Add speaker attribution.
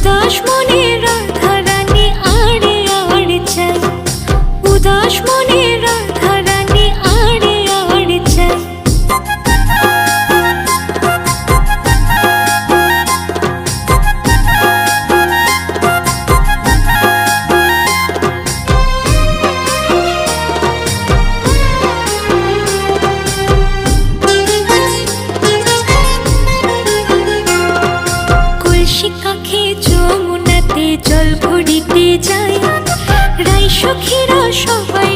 Speaker 1: উদাস মনে রাধা রানী আড়ে আড়ে চাই, উদাস মনে রাধা রানী আড়ে আড়ে চাই। কাখে যমুনাতে জল ভরিতে যায়, রাই সখীরা সবাই